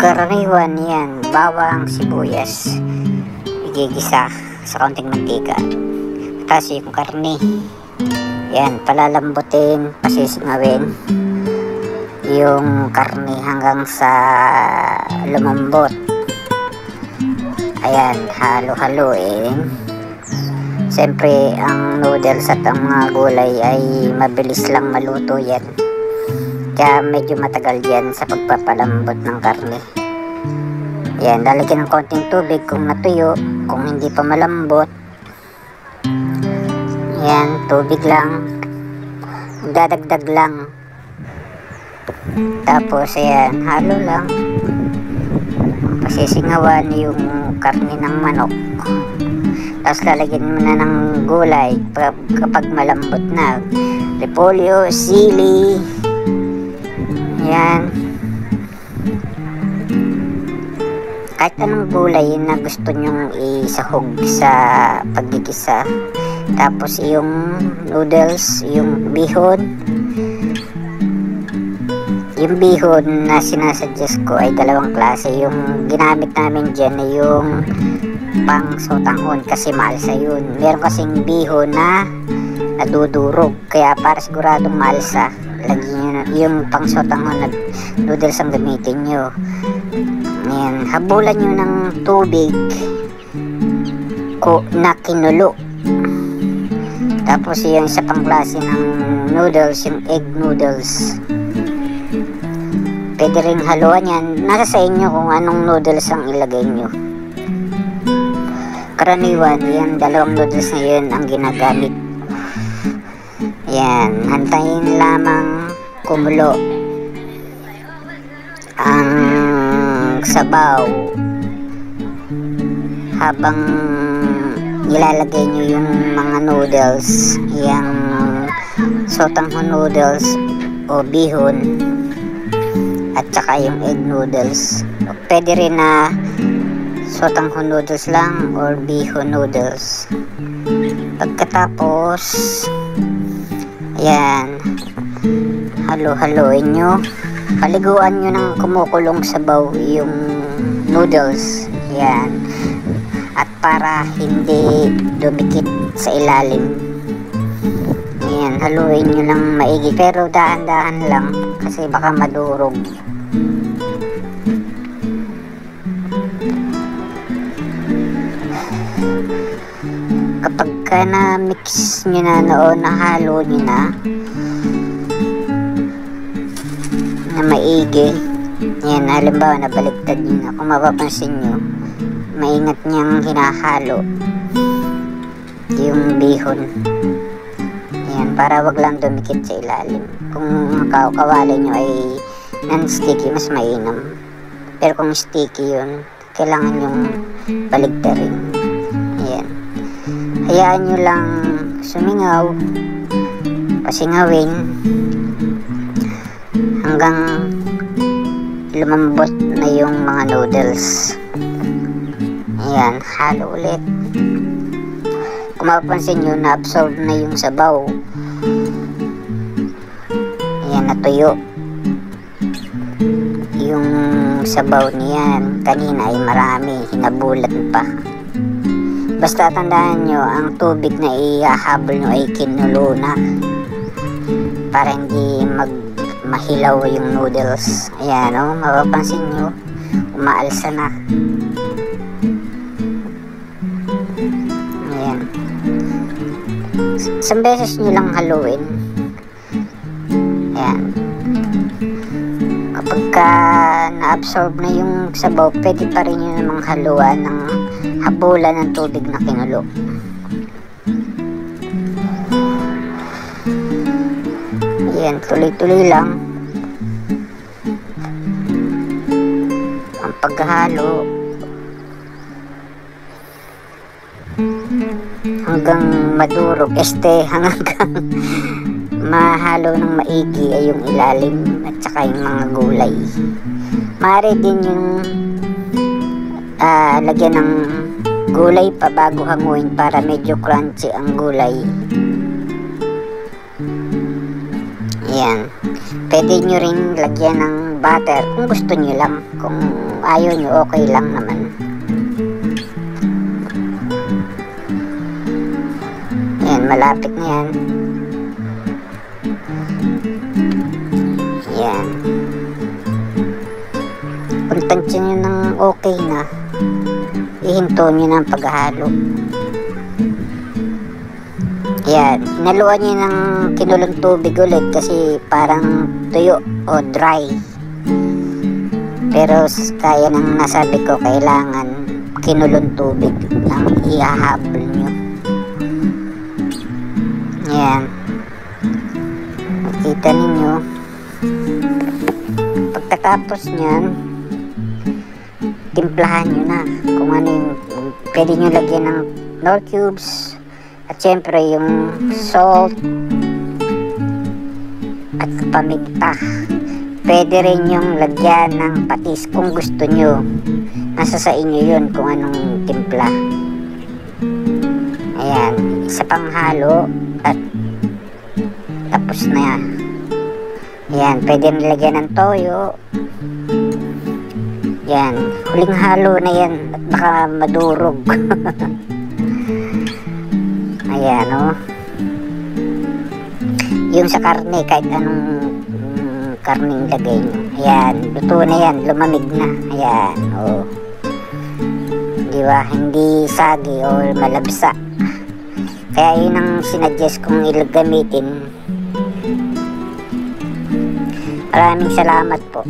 Karaniwan yan, bawang, sibuyas, igigisa sa kaunting mantika. Tapos yung karne, yan, palalambutin, pasisingawin yung karne hanggang sa lumambot. Ayan, halo-haloin. Siyempre, ang noodles at ang mga gulay ay mabilis lang maluto yan. Kaya medyo matagal yan sa pagpapalambot ng karne. Yan, lalagyan ng konting tubig kung natuyo. Kung hindi pa malambot, yan, tubig lang. Dadagdag lang. Tapos, ayan, halo lang. Pasisingawan yung karne ng manok. Tapos lalagyan mo na ng gulay kapag malambot na. Repolyo, sili. Yan. Kahit anong gulay na gusto nyong isahog sa paggigisa. Tapos yung noodles, yung bihon. Yung bihon na sinasuggest ko ay dalawang klase. Yung ginamit namin dyan ay yung pang sotanghon kasi maalsa yun. Meron kasing bihon na nadudurog. Kaya para siguradong maalsa, lagyan nyo yung pang sotanghon na noodles ang gamitin nyo. Ayan, habulan nyo ng tubig na kinulo. Tapos yung isa pang klase ng noodles, yung egg noodles, pwede rin haluan yan. Nasa sa inyo kung anong noodles ang ilagay nyo. Karaniwan, yung dalawang noodles na yun ang ginagamit. Yan, hantayin lamang kumulo ang sabaw habang ilalagay nyo yung mga noodles, yung sotanghon noodles o bihon at saka yung egg noodles. Pwede rin na sotanghon noodles lang or bihon noodles. Pagkatapos, yan, halo-haloin nyo. Paliguan nyo ng kumukulong sabaw yung noodles. Yan. At para hindi dumikit sa ilalim. Yan, haluin nyo lang maigi. Pero dahan-dahan lang kasi baka madurog. Kapag ka na-mix nyo na noon, nahalo nyo na maigi. Yan, halimbawa nabaligtad nyo na. Kung mapapansin nyo, maingat niyang hinahalo yung bihon. Yan, para wag lang dumikit sa ilalim. Kung kawali nyo ay non-sticky, mas mainam. Pero kung sticky yun, kailangan yung baligtarin. Yan, hayaan nyo lang sumingaw, pasingawin hanggang lumambot na yung mga noodles. Ayan, halo ulit. Kung mapapansin nyo, na-absorb na yung sabaw. Ayan, natuyo. Yung sabaw niyan kanina ay marami, hinabulat pa. Basta tandaan nyo, ang tubig na ihahabol nyo ay kinulo na para hindi mahilaw yung noodles. Ayan, oh, mapapansin nyo, umaalsa na. Ayan. Isang beses nyo lang haluin. Ayan. Kapag na-absorb na yung sabaw, pwede pa rin yun namang haluan ng habulan ng tubig na kinulo. Ayan, tuloy-tuloy lang ang paghalo hanggang madurog, hanggang mahalo ng maigi ay yung ilalim at saka yung mga gulay. Maaari din yung lagyan ng gulay pa bago hanguin para medyo crunchy ang gulay. Ayan. Pwede nyo rin lagyan ng butter kung gusto nyo lang. Kung ayaw nyo, okay lang naman. Ayan, malapit na yan. Ayan. Kung tansya nyo ng okay na, ihinto nyo ng paghalo. Ayan, inaluan nyo ng kinulong tubig ulit kasi parang tuyo o dry. Pero kaya ng nasabi ko, kailangan kinulong tubig ang ihahabol nyo. Ayan. Makita ninyo. Pagkatapos nyan, timplahan nyo na kung ano yung pwede nyo lagyan ng Knorr cubes. At syempre yung salt at paminta. Pwede rin yung lagyan ng patis kung gusto nyo. Nasa sa inyo yun kung anong timpla. Ayan, isa pang halo at tapos na yan. Ayan, pwede nilagyan ng toyo. Yan, huling halo na yan at baka madurog. Ayan, oh. Yung sa karne, kahit anong karning lagay nyo. Ayan, luto na yan, lumamig na. Ayan, oh. Diba, hindi sagi o malabsa. Kaya yun ang sinadjust kong gamitin. Maraming salamat po.